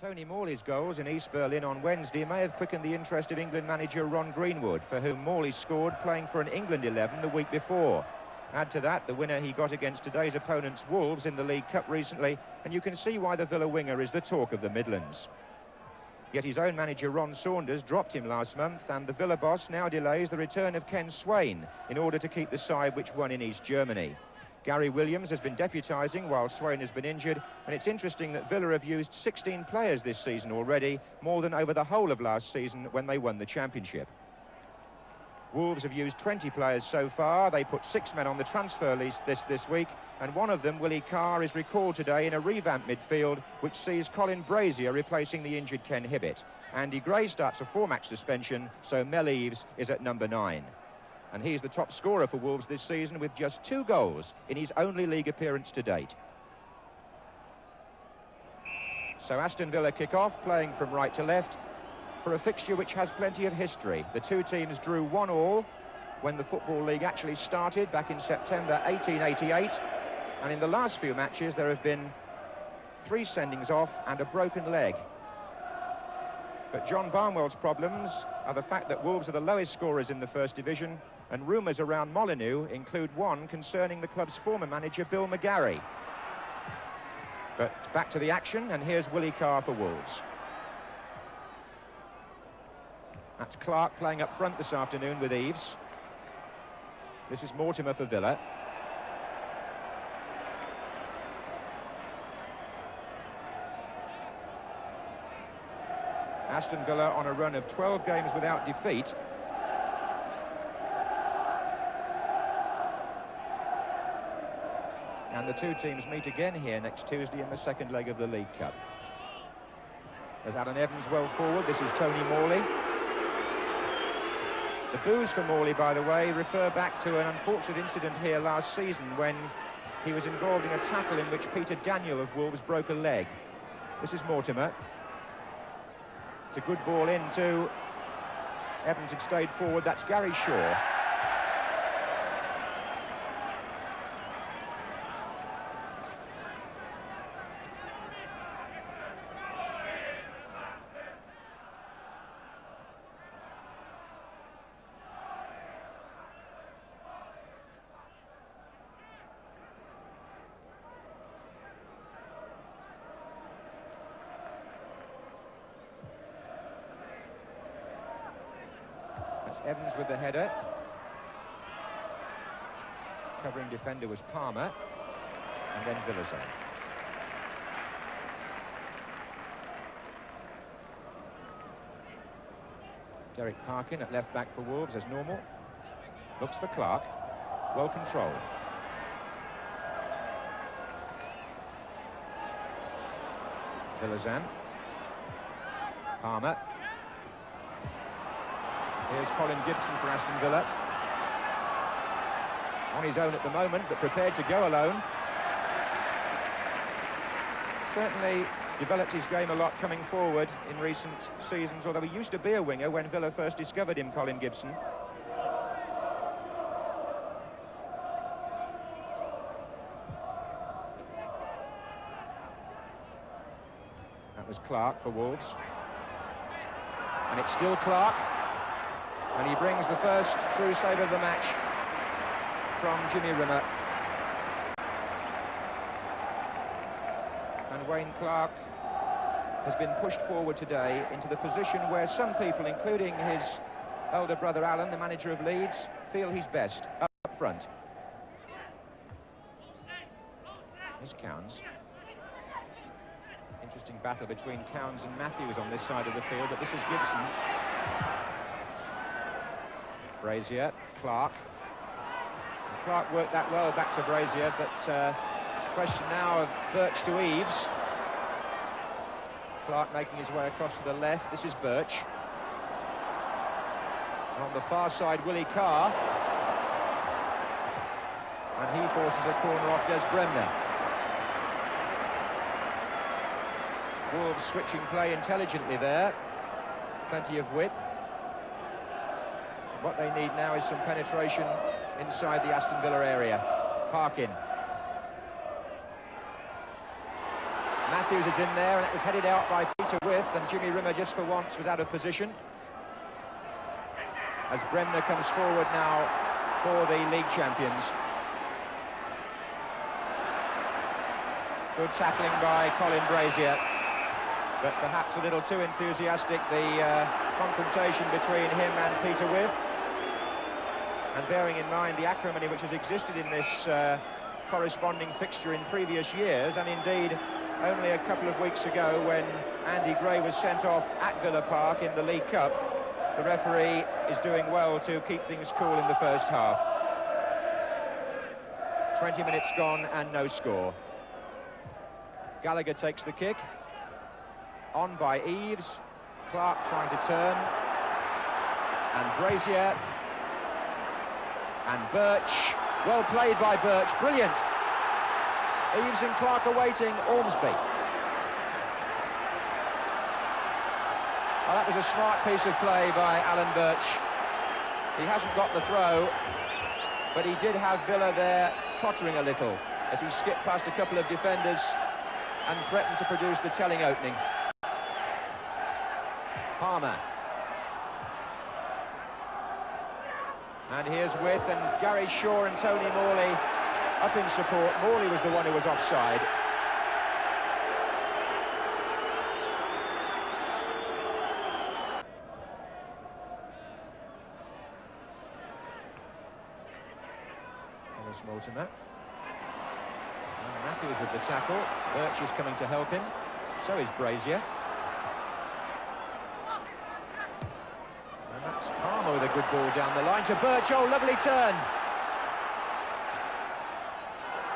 Tony Morley's goals in East Berlin on Wednesday may have quickened the interest of England manager Ron Greenwood, for whom Morley scored playing for an England 11 the week before. Add to that the winner he got against today's opponents Wolves in the League Cup recently, and you can see why the Villa winger is the talk of the Midlands. Yet his own manager Ron Saunders dropped him last month, and the Villa boss now delays the return of Ken Swain in order to keep the side which won in East Germany. Gary Williams has been deputising while Swain has been injured, and it's interesting that Villa have used 16 players this season already, more than over the whole of last season when they won the championship. Wolves have used 20 players so far. They put 6 men on the transfer list this week, and one of them, Willie Carr, is recalled today in a revamped midfield which sees Colin Brazier replacing the injured Ken Hibbett. Andy Gray starts a 4-match suspension, so Mel Eves is at number 9. And he's the top scorer for Wolves this season with just 2 goals in his only league appearance to date. So Aston Villa kick off, playing from right to left, for a fixture which has plenty of history. The two teams drew 1-1 when the Football League actually started back in September 1888. And in the last few matches there have been 3 sendings off and a broken leg. But John Barnwell's problems are the fact that Wolves are the lowest scorers in the First Division, and rumours around Molineux include one concerning the club's former manager Bill McGarry. But back to the action, and here's Willie Carr for Wolves. That's Clark playing up front this afternoon with Eves. This is Mortimer for Villa. Aston Villa on a run of 12 games without defeat. And the two teams meet again here next Tuesday in the second leg of the League Cup. There's Allan Evans well forward. This is Tony Morley. The boos for Morley, by the way, refer back to an unfortunate incident here last season when he was involved in a tackle in which Peter Daniel of Wolves broke a leg. This is Mortimer. It's a good ball into. Evans had stayed forward. That's Gary Shaw. Evans with the header. Covering defender was Palmer, and then Villazon. Derek Parkin at left back for Wolves as normal. Looks for Clark. Well controlled. Villazon. Palmer. Here's Colin Gibson for Aston Villa. On his own at the moment, but prepared to go alone. Certainly developed his game a lot coming forward in recent seasons, although he used to be a winger when Villa first discovered him, Colin Gibson. That was Clark for Wolves. And it's still Clark. And he brings the first true save of the match from Jimmy Rimmer. And Wayne Clark has been pushed forward today into the position where some people, including his elder brother Alan, the manager of Leeds, feel he's best, up front. Here's Cowans. Interesting battle between Cowans and Matthews on this side of the field, but this is Gibson. Brazier, Clark. And Clark worked that well back to Brazier, but it's a question now of Birch to Eves. Clark making his way across to the left. This is Birch. And on the far side, Willie Carr. And he forces a corner off Des Bremner. Wolves switching play intelligently there. Plenty of width. What they need now is some penetration inside the Aston Villa area. Parkin. Matthews is in there, and it was headed out by Peter Withe, and Jimmy Rimmer just for once was out of position. As Bremner comes forward now for the league champions. Good tackling by Colin Brazier, but perhaps a little too enthusiastic, the confrontation between him and Peter Withe. And bearing in mind the acrimony which has existed in this corresponding fixture in previous years, and indeed only a couple of weeks ago when Andy Gray was sent off at Villa Park in the League Cup, the referee is doing well to keep things cool in the first half. 20 minutes gone and no score. Gallagher takes the kick. On by Eves. Clark trying to turn. And Brazier. And Birch. Well played by Birch. Brilliant. Eves and Clark awaiting Ormsby. Oh, that was a smart piece of play by Alan Birch. He hasn't got the throw, but he did have Villa there tottering a little as he skipped past a couple of defenders and threatened to produce the telling opening. Palmer. And here's Withe, and Gary Shaw and Tony Morley up in support. Morley was the one who was offside. Dennis Mortimer. And Matthews with the tackle. Birch is coming to help him. So is Brazier. And that's Palmer with a good ball down the line to Birch. Oh, lovely turn.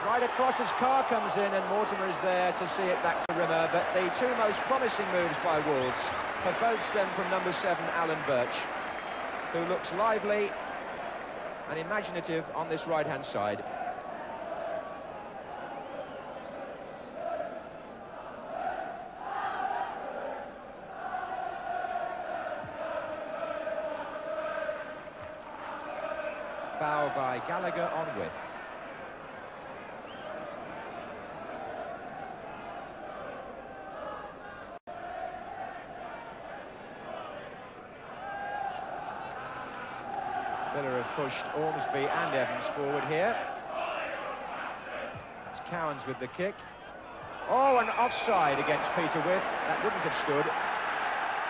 Right across as Carr comes in, and Mortimer is there to see it back to Rimmer. But the two most promising moves by Wolves have both stemmed from number 7, Alan Birch, who looks lively and imaginative on this right-hand side. Foul by Gallagher on Withe. Villa have pushed Ormsby and Evans forward here. It's Cowans with the kick. Oh, and offside against Peter Withe. That wouldn't have stood.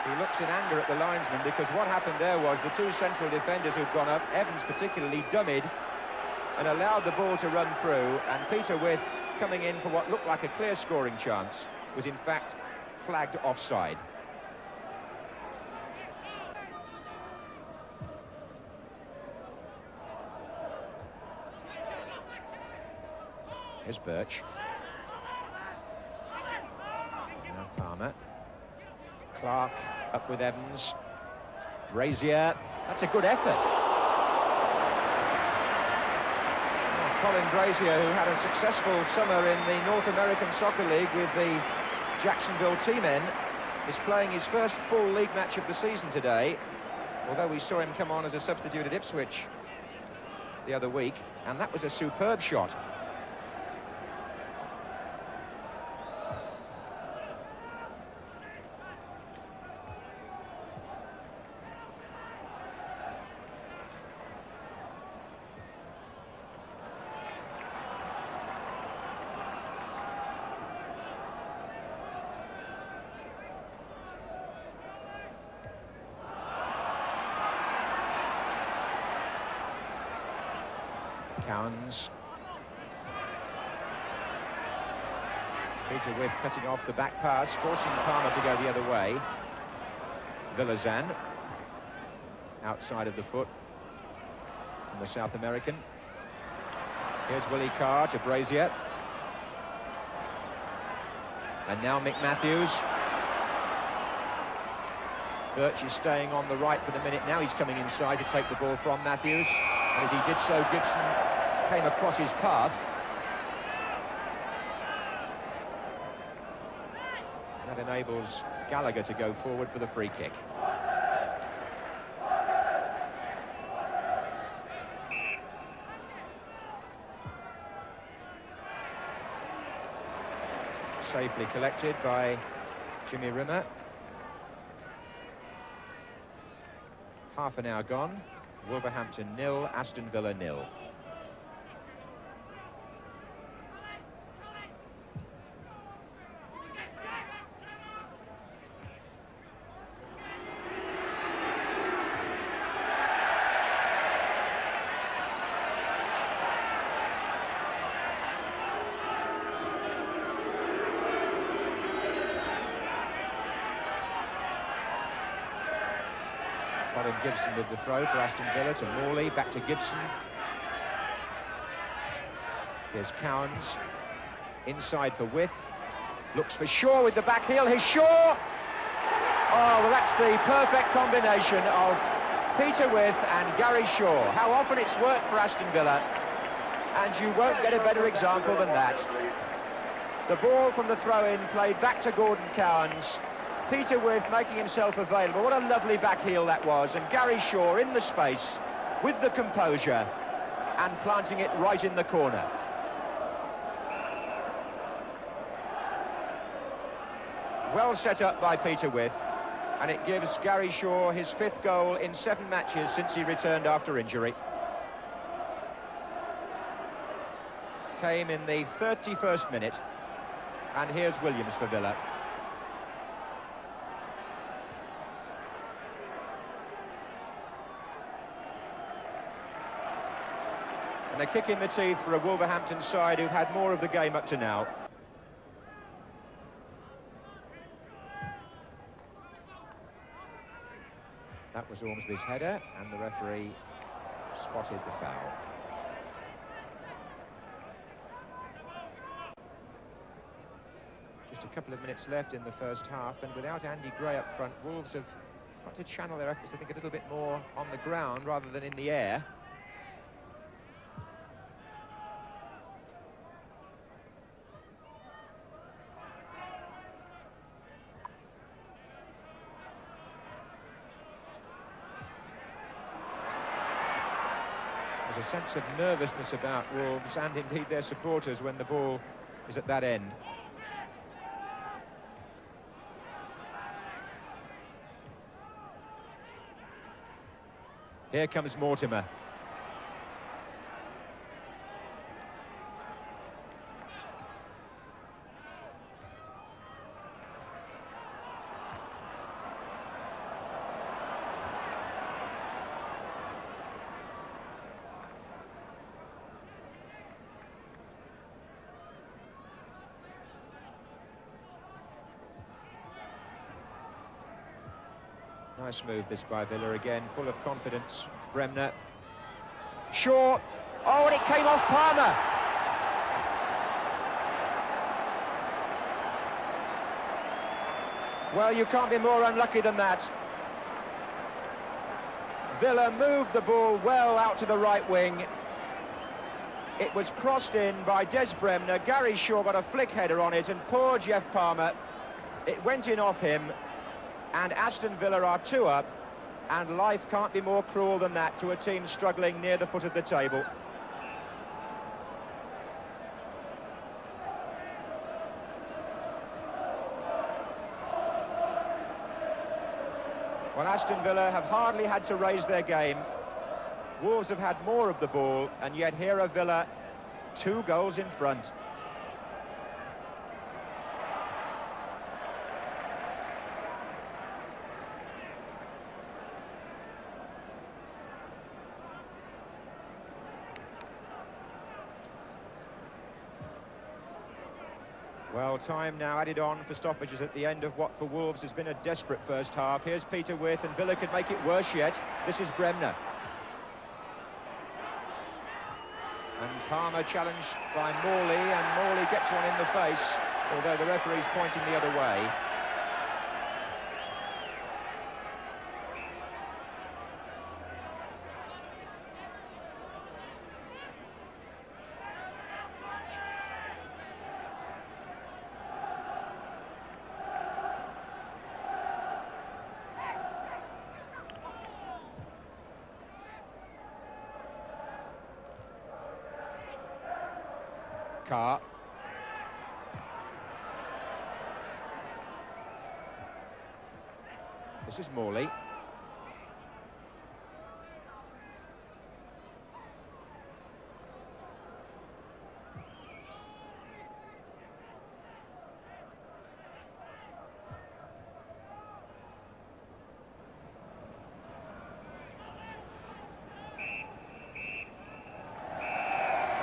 He looks in anger at the linesman, because what happened there was the two central defenders who'd gone up, Evans particularly, dummied and allowed the ball to run through, and Peter Withe, coming in for what looked like a clear scoring chance, was in fact flagged offside. Here's Birch. Now Palmer. Clark up with Evans. Brazier. That's a good effort. Oh, Colin Brazier, who had a successful summer in the North American Soccer League with the Jacksonville T-Men, is playing his first full league match of the season today, although we saw him come on as a substitute at Ipswich the other week, and that was a superb shot. Cowans. Peter Withe cutting off the back pass, forcing Palmer to go the other way. Villazan, outside of the foot from the South American. Here's Willie Carr to Brazier. And now Mick Matthews. Birch is staying on the right for the minute. Now he's coming inside to take the ball from Matthews. And as he did so, Gibson came across his path. That enables Gallagher to go forward for the free kick. Safely collected by Jimmy Rimmer. Half an hour gone. Wolverhampton 0, Aston Villa 0. Colin Gibson with the throw for Aston Villa to Morley, back to Gibson. Here's Cowans, inside for Withe, looks for Shaw with the back heel, here's Shaw! Oh, well, that's the perfect combination of Peter Withe and Gary Shaw. How often it's worked for Aston Villa, and you won't get a better example than that. The ball from the throw-in played back to Gordon Cowans. Peter Withe making himself available. What a lovely back heel that was. And Gary Shaw in the space with the composure and planting it right in the corner. Well set up by Peter Withe, and it gives Gary Shaw his 5th goal in 7 matches since he returned after injury. Came in the 31st minute, and here's Williams for Villa. And a kick in the teeth for a Wolverhampton side who've had more of the game up to now. That was Ormsby's header, and the referee spotted the foul. Just a couple of minutes left in the first half, and without Andy Gray up front, Wolves have got to channel their efforts, I think, a little bit more on the ground rather than in the air. There's a sense of nervousness about Wolves and indeed their supporters when the ball is at that end. Here comes Mortimer. Nice move this by Villa again, full of confidence. Bremner. Shaw. Oh, and it came off Palmer. Well, you can't be more unlucky than that. Villa moved the ball well out to the right wing. It was crossed in by Des Bremner. Gary Shaw got a flick header on it, and poor Jeff Palmer, it went in off him. And Aston Villa are 2 up, and life can't be more cruel than that to a team struggling near the foot of the table. Well, Aston Villa have hardly had to raise their game. Wolves have had more of the ball, and yet here are Villa 2 goals in front. Well, time now added on for stoppages at the end of what for Wolves has been a desperate first half. Here's Peter Withe, and Villa could make it worse yet. This is Bremner. And Palmer challenged by Morley, and Morley gets one in the face, although the referee's pointing the other way. Carr. This is Morley.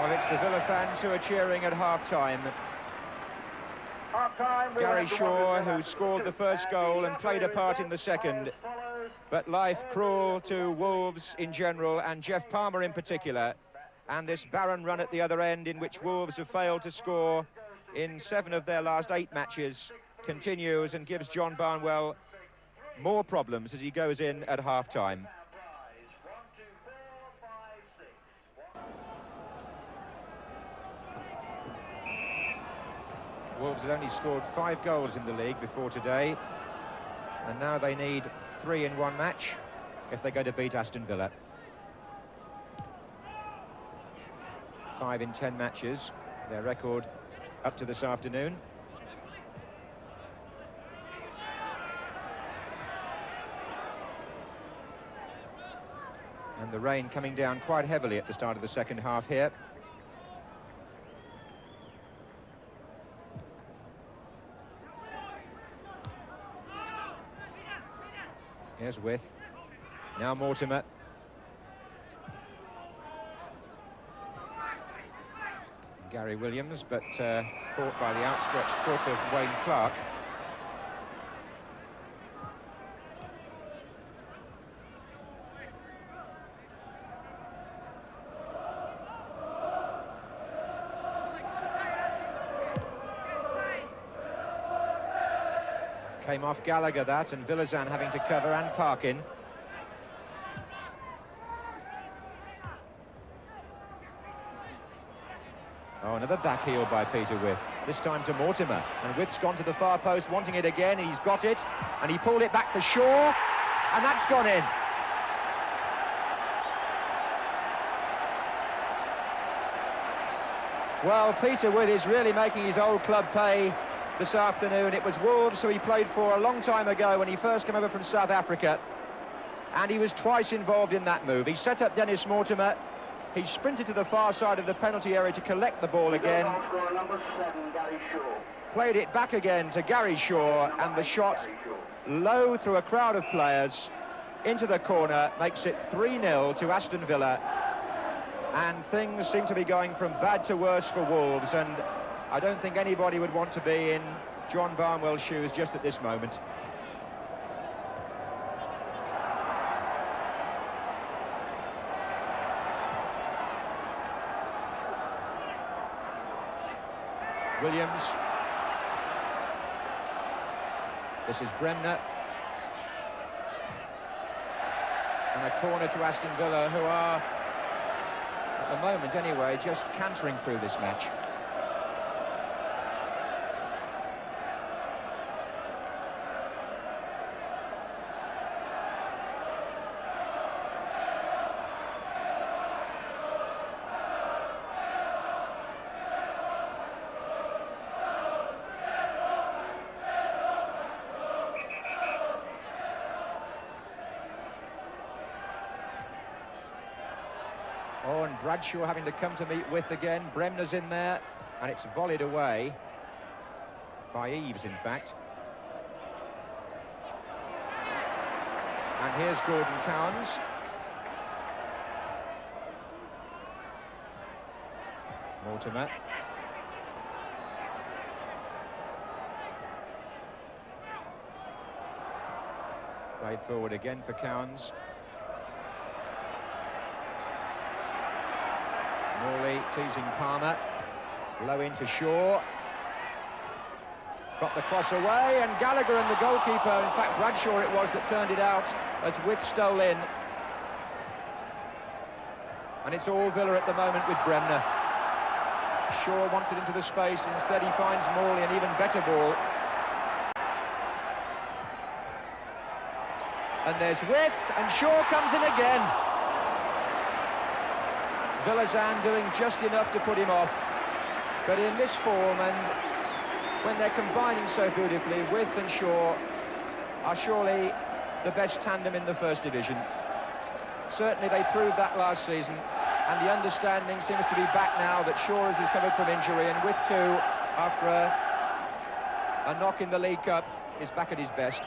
Well, it's the Villa fans who are cheering at half-time. Gary Shaw, who scored the first goal and played a part in the second. But life cruel to Wolves in general, and Jeff Palmer in particular. And this barren run at the other end, in which Wolves have failed to score in 7 of their last 8 matches, continues and gives John Barnwell more problems as he goes in at half-time. Wolves had only scored 5 goals in the league before today, and now they need 3 in one match if they're going to beat Aston Villa. 5 in 10 matches, their record up to this afternoon. And the rain coming down quite heavily at the start of the second half here. Here's Withe. Now Mortimer. Gary Williams, but caught by the outstretched foot of Wayne Clark. Came off Gallagher, that, and Villazan having to cover, and Parkin. Oh, another back heel by Peter Withe, this time to Mortimer, and Withe's gone to the far post, wanting it again. He's got it, and he pulled it back for Shaw, and that's gone in. Well, Peter Withe is really making his old club pay this afternoon. It was Wolves, who he played for a long time ago when he first came over from South Africa, and he was twice involved in that move. He set up Dennis Mortimer, he sprinted to the far side of the penalty area to collect the ball again, played it back again to Gary Shaw, and the shot low through a crowd of players into the corner makes it 3-0 to Aston Villa, and things seem to be going from bad to worse for Wolves, and I don't think anybody would want to be in John Barnwell's shoes just at this moment. Williams. This is Bremner. And a corner to Aston Villa, who are, at the moment anyway, just cantering through this match. Oh, and Bradshaw having to come to meet Withe again. Bremner's in there, and it's volleyed away by Eves, in fact. And here's Gordon Cowans. Mortimer. Played forward again for Cowans. Morley teasing Palmer, low into Shaw, got the cross away, and Gallagher and the goalkeeper, in fact Bradshaw it was, that turned it out as Withe stole in. And it's all Villa at the moment with Bremner. Shaw wants it into the space, and instead he finds Morley, an even better ball. And there's Withe, and Shaw comes in again. Villazan doing just enough to put him off, but in this form, and when they're combining so beautifully, Withe and Shaw are surely the best tandem in the First Division. Certainly they proved that last season, and the understanding seems to be back now that Shaw has recovered from injury, and Withe too, after a knock in the League Cup, is back at his best.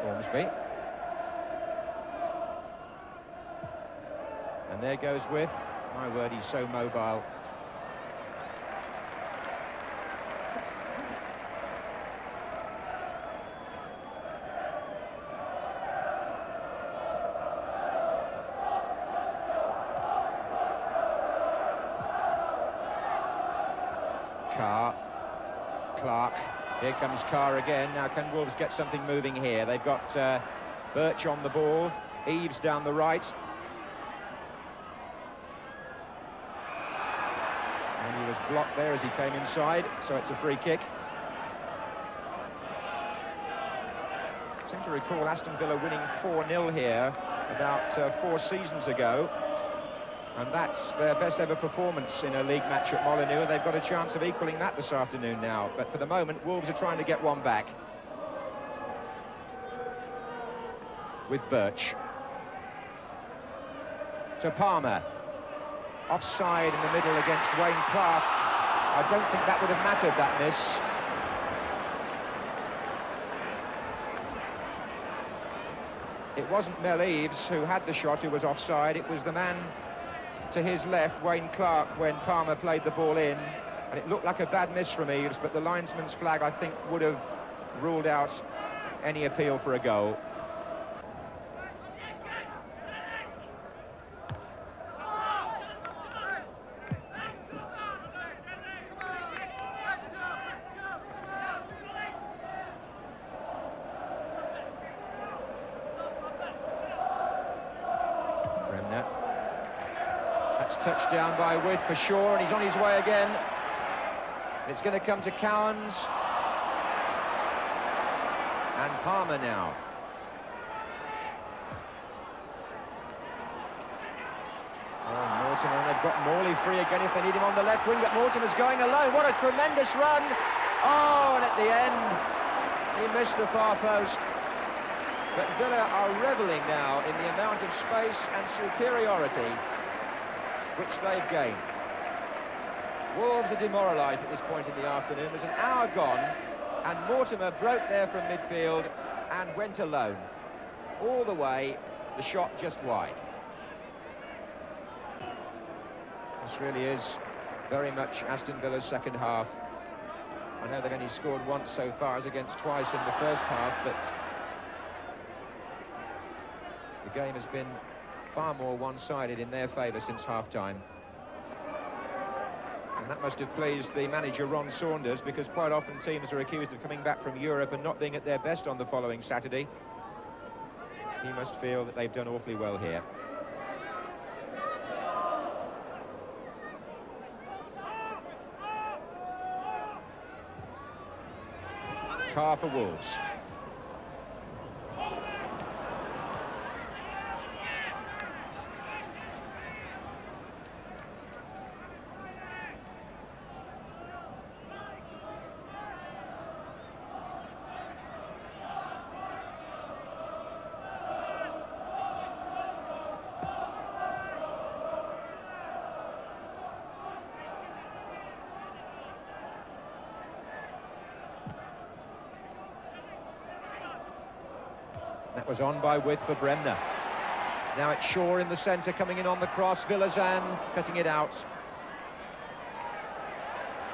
Ormsby. And there goes Withe. My word, he's so mobile. Clark. Here comes Carr again. Now, can Wolves get something moving here? They've got Birch on the ball. Eves down the right. And he was blocked there as he came inside, so it's a free kick. I seem to recall Aston Villa winning 4-0 here about 4 seasons ago. And that's their best ever performance in a league match at Molineux, and they've got a chance of equaling that this afternoon now. But for the moment, Wolves are trying to get one back. With Birch. To Palmer. Offside in the middle against Wayne Clark. I don't think that would have mattered, that miss. It wasn't Mel Eves who had the shot who was offside, it was the man to his left, Wayne Clark, when Palmer played the ball in, and it looked like a bad miss from Eves, but the linesman's flag, I think, would have ruled out any appeal for a goal. Bremner. That's touched down by Withe for sure, and he's on his way again. It's going to come to Cowans. And Palmer now. Oh, Mortimer, and they've got Morley free again if they need him on the left wing, but Mortimer's going alone. What a tremendous run! Oh, and at the end, he missed the far post. But Villa are revelling now in the amount of space and superiority which they've gained. Wolves are demoralised at this point in the afternoon. There's an hour gone, and Mortimer broke there from midfield and went alone. All the way, the shot just wide. This really is very much Aston Villa's second half. I know they've only scored once so far, as against twice in the first half, but the game has been far more one-sided in their favour since half-time. And that must have pleased the manager, Ron Saunders, because quite often teams are accused of coming back from Europe and not being at their best on the following Saturday. He must feel that they've done awfully well here. Carr for Wolves. That was on by Withe for Bremner. Now it's Shaw in the centre, coming in on the cross. Villazan cutting it out.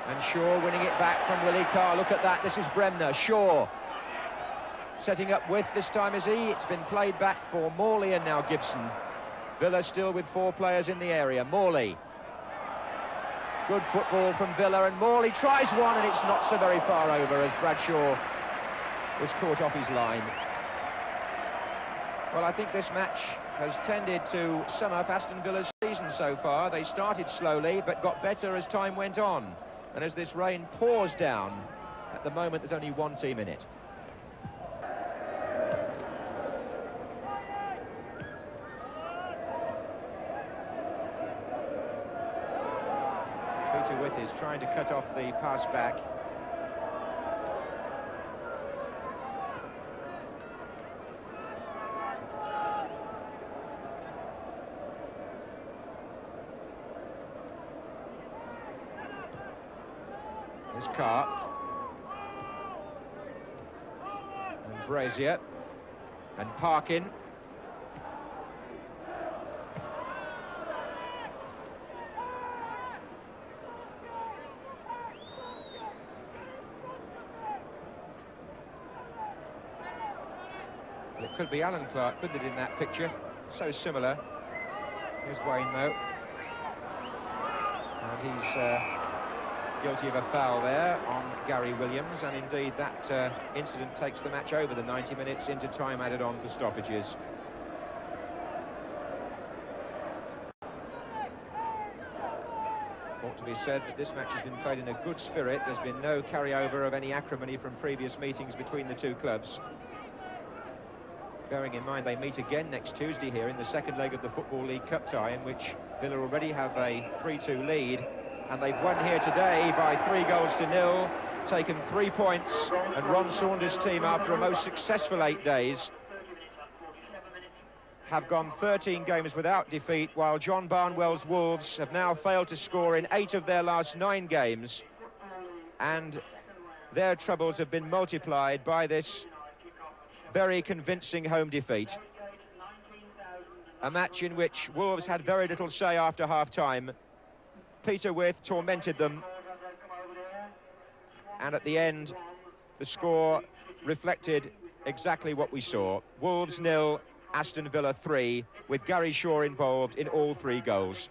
And Shaw winning it back from Willie Carr. Look at that, this is Bremner. Shaw setting up Withe, this time is he. It's been played back for Morley and now Gibson. Villa still with 4 players in the area. Morley. Good football from Villa, and Morley tries one, and it's not so very far over as Bradshaw was caught off his line. Well, I think this match has tended to sum up Aston Villa's season so far. They started slowly, but got better as time went on. And as this rain pours down, at the moment there's only one team in it. Peter Withe is trying to cut off the pass back. There's Carr. And Brazier. And Parkin. It could be Alan Clark, couldn't it, in that picture? So similar. Here's Wayne, though. And he's guilty of a foul there on Gary Williams, and indeed that incident takes the match over the 90 minutes into time added on for stoppages. Ought to be said that this match has been played in a good spirit. There's been no carryover of any acrimony from previous meetings between the two clubs. Bearing in mind they meet again next Tuesday here in the second leg of the Football League Cup tie, in which Villa already have a 3-2 lead, and they've won here today by 3-0, taken 3 points, and Ron Saunders' team, after a most successful 8 days, have gone 13 games without defeat, while John Barnwell's Wolves have now failed to score in 8 of their last 9 games, and their troubles have been multiplied by this very convincing home defeat. A match in which Wolves had very little say after half-time. Peter Withe tormented them, and at the end the score reflected exactly what we saw. Wolves 0, Aston Villa 3, with Gary Shaw involved in all 3 goals.